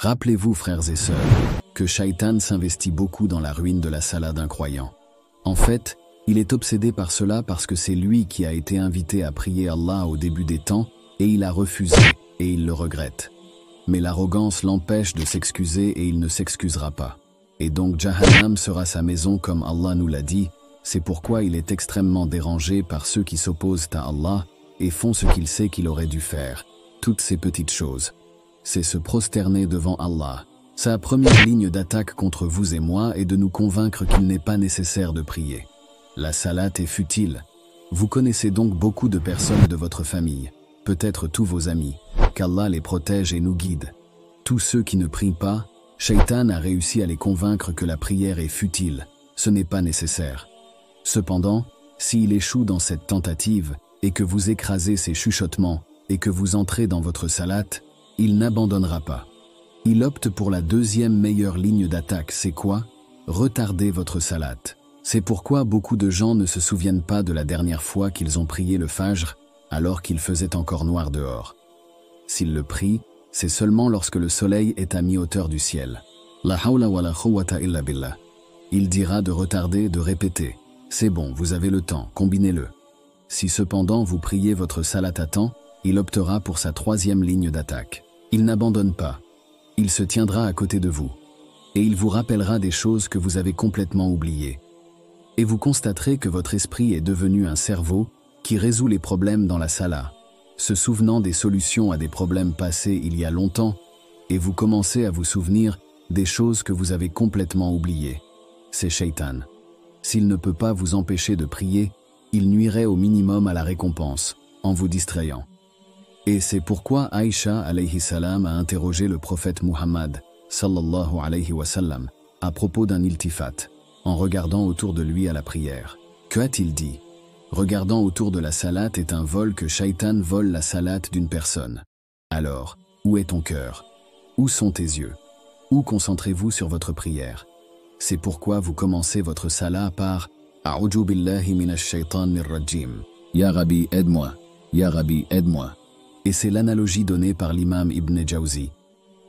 Rappelez-vous, frères et sœurs, que Shaitan s'investit beaucoup dans la ruine de la salat d'un croyant. En fait, il est obsédé par cela parce que c'est lui qui a été invité à prier Allah au début des temps et il a refusé et il le regrette. Mais l'arrogance l'empêche de s'excuser et il ne s'excusera pas. Et donc Jahannam sera sa maison comme Allah nous l'a dit, c'est pourquoi il est extrêmement dérangé par ceux qui s'opposent à Allah et font ce qu'il sait qu'il aurait dû faire. Toutes ces petites choses. C'est se prosterner devant Allah. Sa première ligne d'attaque contre vous et moi est de nous convaincre qu'il n'est pas nécessaire de prier. La salat est futile. Vous connaissez donc beaucoup de personnes de votre famille, peut-être tous vos amis, qu'Allah les protège et nous guide. Tous ceux qui ne prient pas, Shaitan a réussi à les convaincre que la prière est futile, ce n'est pas nécessaire. Cependant, s'il échoue dans cette tentative et que vous écrasez ses chuchotements et que vous entrez dans votre salat, il n'abandonnera pas. Il opte pour la deuxième meilleure ligne d'attaque, c'est quoi? Retarder votre salat. C'est pourquoi beaucoup de gens ne se souviennent pas de la dernière fois qu'ils ont prié le Fajr alors qu'il faisait encore noir dehors. S'ils le prient, c'est seulement lorsque le soleil est à mi-hauteur du ciel. La hawla wa la quwwata illa billah. Il dira de retarder, de répéter. C'est bon, vous avez le temps, combinez-le. Si cependant vous priez votre salat à temps, il optera pour sa troisième ligne d'attaque. Il n'abandonne pas. Il se tiendra à côté de vous. Et il vous rappellera des choses que vous avez complètement oubliées. Et vous constaterez que votre esprit est devenu un cerveau qui résout les problèmes dans la salat, se souvenant des solutions à des problèmes passés il y a longtemps, et vous commencez à vous souvenir des choses que vous avez complètement oubliées. C'est Shaitan. S'il ne peut pas vous empêcher de prier, il nuirait au minimum à la récompense, en vous distrayant. Et c'est pourquoi Aïcha alayhi salam a interrogé le prophète Muhammad sallallahu alayhi wa sallam à propos d'un iltifat, en regardant autour de lui à la prière. Que a-t-il dit? Regardant autour de la salat est un vol que Shaitan vole la salat d'une personne. Alors, où est ton cœur? Où sont tes yeux? Où concentrez-vous sur votre prière? C'est pourquoi vous commencez votre salat par « A'udhu billahi minash shaitanir rajim »« Ya Rabbi, aide-moi »« Ya Rabbi, aide-moi » Et c'est l'analogie donnée par l'imam Ibn Jawzi.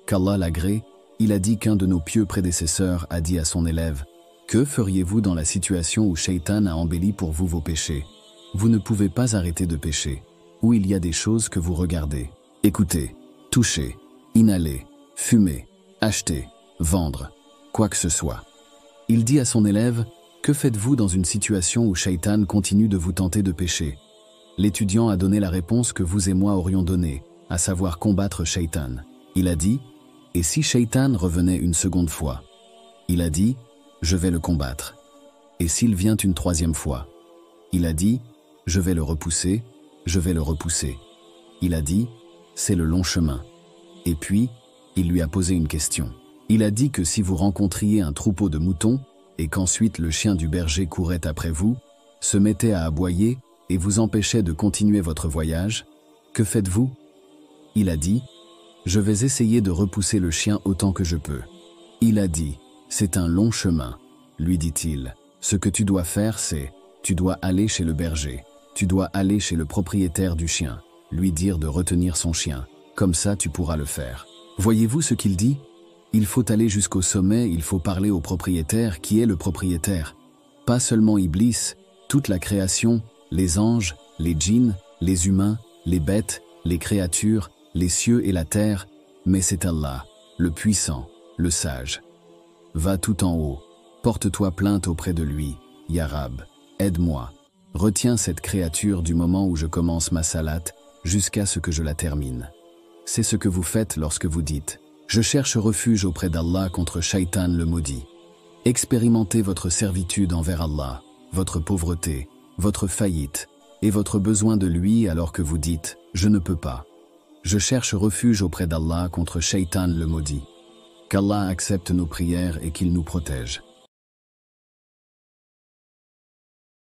Qu'Allah l'agrée, il a dit qu'un de nos pieux prédécesseurs a dit à son élève « Que feriez-vous dans la situation où Shaitan a embelli pour vous vos péchés? Vous ne pouvez pas arrêter de pécher, où il y a des choses que vous regardez, écoutez, touchez, inhalez, fumez, achetez, vendre, quoi que ce soit. » Il dit à son élève « Que faites-vous dans une situation où Shaitan continue de vous tenter de pécher ?» L'étudiant a donné la réponse que vous et moi aurions donnée, à savoir combattre Shaitan. Il a dit « Et si Shaitan revenait une seconde fois ?» Il a dit « Je vais le combattre. » Et s'il vient une troisième fois? Il a dit « Je vais le repousser, je vais le repousser. » Il a dit « C'est le long chemin. » Et puis, il lui a posé une question. Il a dit que si vous rencontriez un troupeau de moutons et qu'ensuite le chien du berger courait après vous, se mettait à aboyer et vous empêchait de continuer votre voyage, que faites-vous? Il a dit « Je vais essayer de repousser le chien autant que je peux. » Il a dit « C'est un long chemin. » Lui dit-il « Ce que tu dois faire, c'est, tu dois aller chez le berger, tu dois aller chez le propriétaire du chien, lui dire de retenir son chien, comme ça tu pourras le faire. » Voyez-vous ce qu'il dit? Il faut aller jusqu'au sommet, il faut parler au propriétaire. Qui est le propriétaire? Pas seulement Iblis, toute la création, les anges, les djinns, les humains, les bêtes, les créatures, les cieux et la terre, mais c'est Allah, le puissant, le sage. Va tout en haut, porte-toi plainte auprès de lui, Ya Rab, aide-moi. Retiens cette créature du moment où je commence ma salat jusqu'à ce que je la termine. C'est ce que vous faites lorsque vous dites « Je cherche refuge auprès d'Allah contre Shaitan le maudit ». Expérimentez votre servitude envers Allah, votre pauvreté, votre faillite et votre besoin de lui alors que vous dites « Je ne peux pas ». Je cherche refuge auprès d'Allah contre Shaitan le maudit. Qu'Allah accepte nos prières et qu'il nous protège.